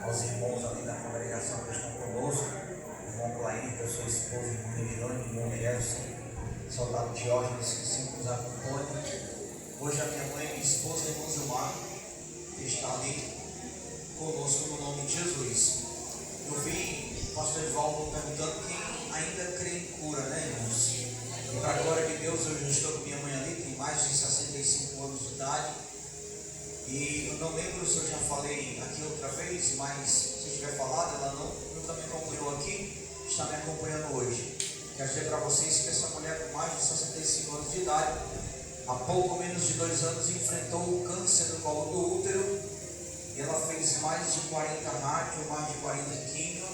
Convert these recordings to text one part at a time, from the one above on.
aos irmãos ali da congregação que estão conosco, irmão Claírton, sua esposa, irmão Revirone, irmão Jefferson, soldado Diógenes, que sempre nos acompanha. Hoje a minha mãe, minha esposa, irmão Gilmar, que está ali conosco no nome de Jesus. Eu vi o pastor Evaldo perguntando quem ainda crê em cura, né, irmãos? E para a glória de Deus, eu já estou com minha mãe ali, tem mais de 65 anos de idade. E eu não lembro se eu já falei aqui outra vez, mas se eu tiver falado, ela nunca me acompanhou aqui, está me acompanhando hoje. Quero dizer para vocês que essa mulher com mais de 65 anos de idade, há pouco menos de 2 anos, enfrentou o câncer do colo do útero. E ela fez mais de 40 rádio, mais de 40 quimio.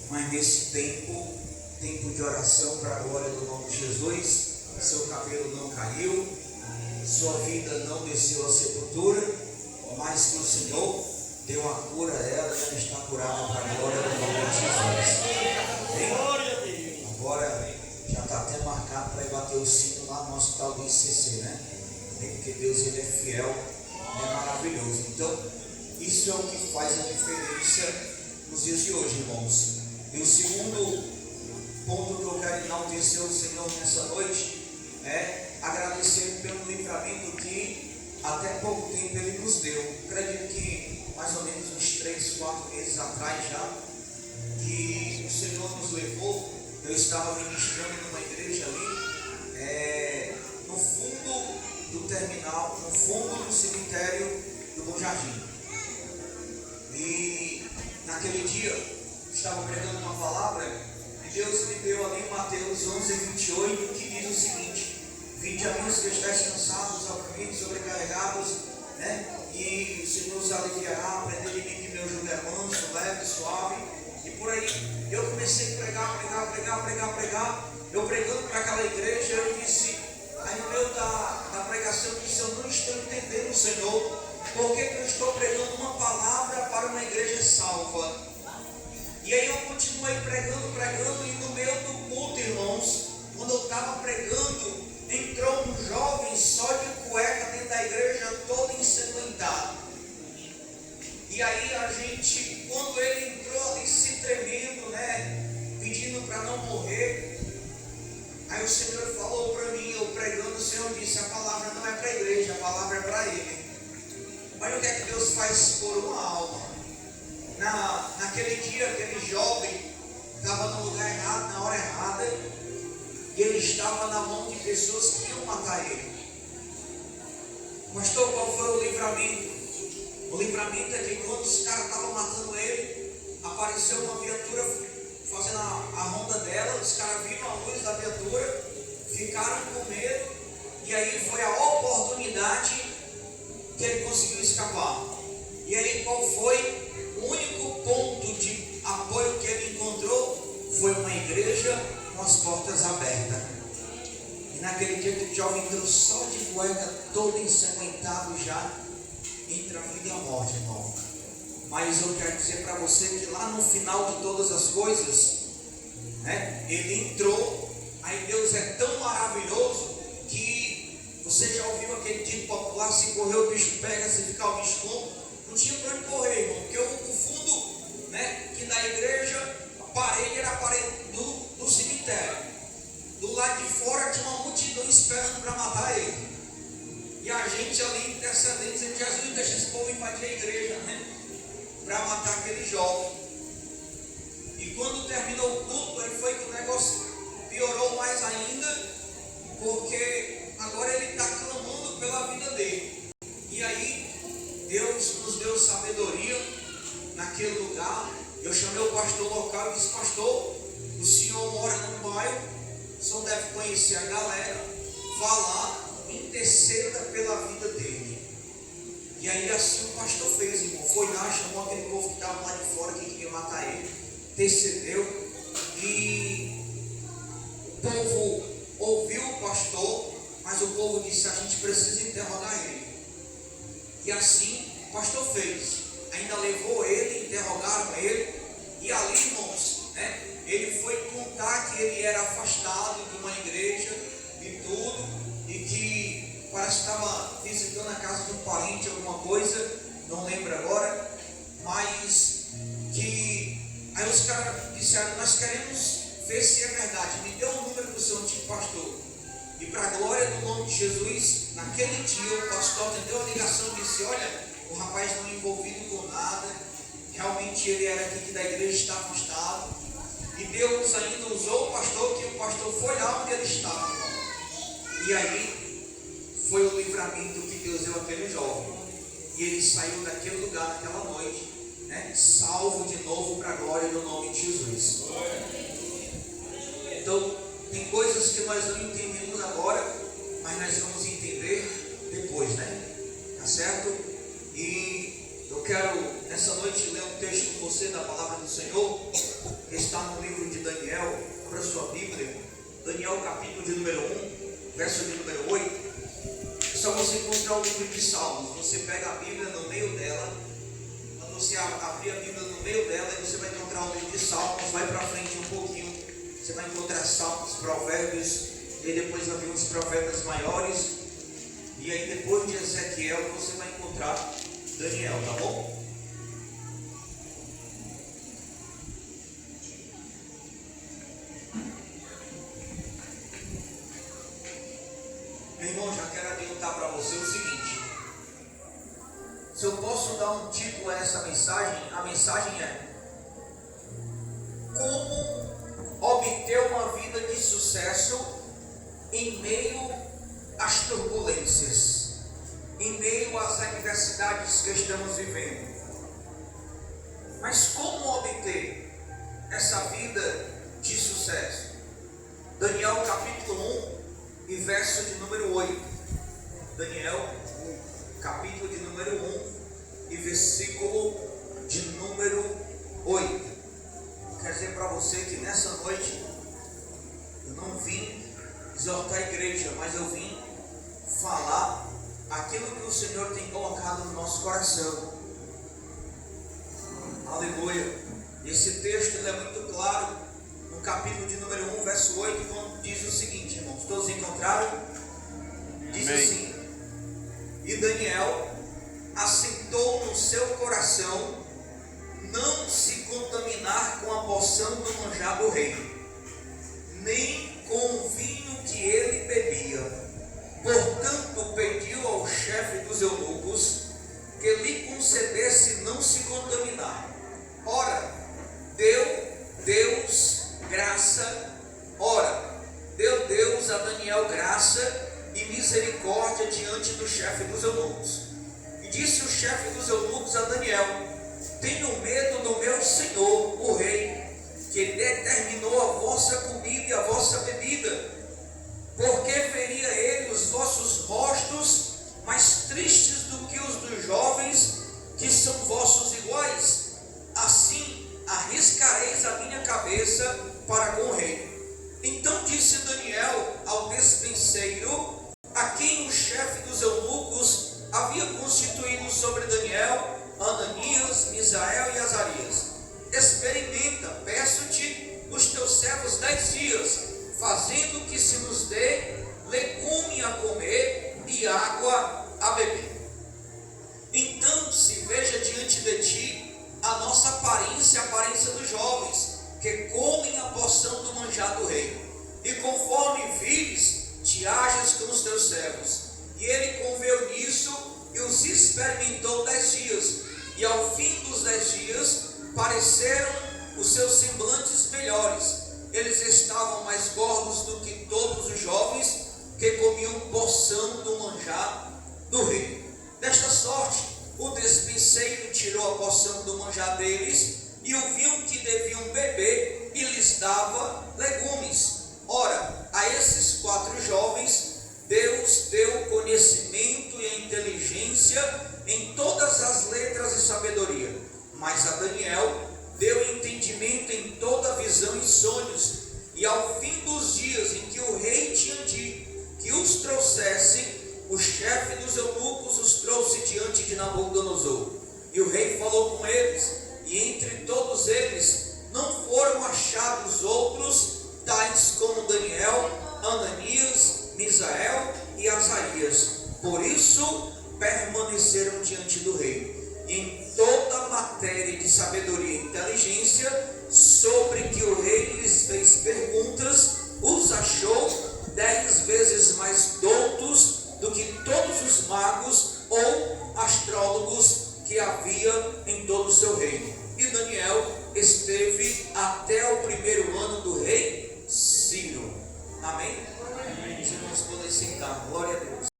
Mas nesse tempo de oração para a glória do nome de Jesus, seu cabelo não caiu, sua vida não desceu à sepultura, mas que o Senhor deu a cura a ela e ela está curada para a glória do nome de Jesus. Bem, agora já está até marcado para ir bater o sino lá no hospital do ICC, né? Porque Deus, ele é fiel, ele é maravilhoso. Então, isso é o que faz a diferença nos dias de hoje, irmãos. E o segundo ponto que eu quero enaltecer o Senhor nessa noite é agradecer pelo livramento que até pouco tempo Ele nos deu. Acredito que mais ou menos uns 3, 4 meses atrás já, que o Senhor nos levou. Eu estava ministrando numa igreja ali, no fundo do terminal, no fundo do cemitério do Bom Jardim. E naquele dia, estava pregando uma palavra. Deus me deu ali em Mateus 11:28, que diz o seguinte: vinde a mim os que estáis cansados, oprimidos, sobrecarregados, né? E o Senhor os aliviará. Aprendei de mim que meu jugo é manso, leve, suave. E por aí eu comecei a pregar. Eu pregando para aquela igreja, eu disse, aí no meio da pregação, eu disse: eu não estou entendendo, Senhor, por que eu estou pregando uma palavra para uma igreja salva? E aí eu continuei pregando, e no meio do culto, irmãos, quando eu estava pregando, entrou um jovem só de cueca dentro da igreja, todo ensanguentado. E aí a gente, quando ele entrou ali se tremendo, né, pedindo para não morrer, aí o Senhor falou para mim, eu pregando, o Senhor disse: a palavra não é para a igreja, a palavra é para ele. Mas o que é que Deus faz por uma alma? Naquele dia, aquele jovem estava no lugar errado, na hora errada, e ele estava na mão de pessoas que iam matar ele. Pastor, qual foi o livramento? O livramento é que quando os caras estavam matando ele, apareceu uma viatura fazendo a ronda dela, os caras viram a luz da viatura, ficaram com medo, e aí foi a oportunidade que ele conseguiu escapar. E aí qual foi? O único ponto de apoio que ele encontrou foi uma igreja com as portas abertas. E naquele dia que o jovem entrou só de cueca, todo ensanguentado já, entre a vida e a morte, irmão. Mas eu quero dizer para você que lá no final de todas as coisas, né, ele entrou. Aí Deus é tão maravilhoso que você já ouviu aquele dito popular: se correr o bicho pega, se ficar o bicho come. Não tinha para onde correr, irmão, porque o fundo, né, que da igreja, a parede era a parede do cemitério. Do lado de fora tinha uma multidão esperando para matar ele. E a gente ali intercedendo, dizendo: Jesus, deixa esse povo invadir a igreja, né, para matar aquele jovem. E quando terminou o culto, aí foi que o negócio piorou mais ainda, porque agora ele está clamando pela vida dele. E aí Deus nos deu sabedoria naquele lugar. Eu chamei o pastor local e disse: pastor, o senhor mora num bairro, o senhor deve conhecer a galera, vá lá, interceda pela vida dele. E aí assim o pastor fez, irmão. Foi lá, chamou aquele povo que estava lá de fora, que queria matar ele, intercedeu, e o povo ouviu o pastor, mas o povo disse: a gente precisa interrogar ele. E assim o pastor fez. Ainda levou ele, interrogaram ele. E ali, irmãos, né, ele foi contar que ele era afastado de uma igreja e tudo, e que parece que estava visitando a casa de um parente, alguma coisa, não lembro agora. Mas os caras disseram: nós queremos ver se é verdade. Me deu o número do seu antigo pastor. E para a glória do nome de Jesus, naquele dia o pastor atendeu a ligação e disse: olha, o rapaz não é envolvido com nada, realmente ele era aqui da igreja, está afastado. E Deus ainda usou o pastor, que o pastor foi lá onde ele estava, irmão. E aí foi o livramento que Deus deu àquele jovem. E ele saiu daquele lugar naquela noite, né, salvo de novo para a glória do nome de Jesus. Então, tem coisas que nós não entendemos agora, mas nós vamos entender depois, né? Tá certo? E eu quero nessa noite ler um texto com você da palavra do Senhor, que está no livro de Daniel. Abra sua Bíblia, Daniel capítulo de número 1, verso de número 8. É só você encontrar o livro de Salmos. Você pega a Bíblia no meio dela. Quando você abrir a Bíblia no meio dela, você vai encontrar o livro de Salmos. Vai para frente um pouquinho, você vai encontrar Salmos, Provérbios, e aí depois vai vir os profetas maiores, e aí depois de Ezequiel você vai encontrar Daniel, tá bom? Meu irmão, já quero adiantar para você o seguinte: se eu posso dar um título a essa mensagem, a mensagem é: como obter uma vida de sucesso em meio às turbulências, em meio às adversidades que estamos vivendo. Mas como obter essa vida de sucesso? Daniel capítulo 1 e verso de número 8. Daniel capítulo de número 1 e versículo de número 8. Quero dizer para você que nessa noite eu não vim exortar a igreja, mas eu vim falar aquilo que o Senhor tem colocado no nosso coração. Aleluia. Esse texto ele é muito claro no capítulo de número 1, verso 8, quando diz o seguinte, irmãos: todos encontraram? Diz Amém. assim: e Daniel assentou no seu coração não se contaminar com a porção do manjar do rei, nem com o vinho que ele bebia. Portanto, pediu ao chefe dos eunucos que lhe concedesse não se contaminar. Ora, deu Deus a Daniel graça e misericórdia diante do chefe dos eunucos. E disse o chefe dos eunucos a Daniel: tenho medo do meu senhor, o rei, que determinou a vossa comida e a vossa bebida, porque veria ele os vossos rostos mais tristes do que os dos jovens que são vossos iguais. Assim arriscareis a minha cabeça para com o rei. Então disse Daniel ao despenseiro, a quem o chefe dos eunucos havia constituído sobre Daniel, Ananias, Misael e Azarias: experimenta, peço-te, os teus servos 10 dias, fazendo que se nos dê legume a comer e água a beber. Então se veja diante de ti a nossa aparência, a aparência dos jovens, que comem a porção do manjar do rei. E conforme vires, te ajas com os teus servos. E ele conveio nisso e os experimentou 10 dias. E ao fim dos 10 dias, pareceram os seus semblantes melhores. Eles estavam mais gordos do que todos os jovens que comiam porção do manjar do rei. Desta sorte, o despenseiro tirou a porção do manjar deles e o vinho que deviam beber e lhes dava legumes. Ora, a esses 4 jovens, Deus deu conhecimento e inteligência em todas as letras e sabedoria, mas a Daniel deu entendimento em toda visão e sonhos. E ao fim dos dias em que o rei tinha dito que os trouxesse, o chefe dos eunucos os trouxe diante de Nabucodonosor. E o rei falou com eles, e entre todos eles não foram achados outros, tais como Daniel, Ananias, Misael e Azarias. Por isso permaneceram diante do rei. E em toda matéria de sabedoria e inteligência, sobre que o rei lhes fez perguntas, os achou 10 vezes mais doutos do que todos os magos ou astrólogos que havia em todo o seu reino. E Daniel esteve até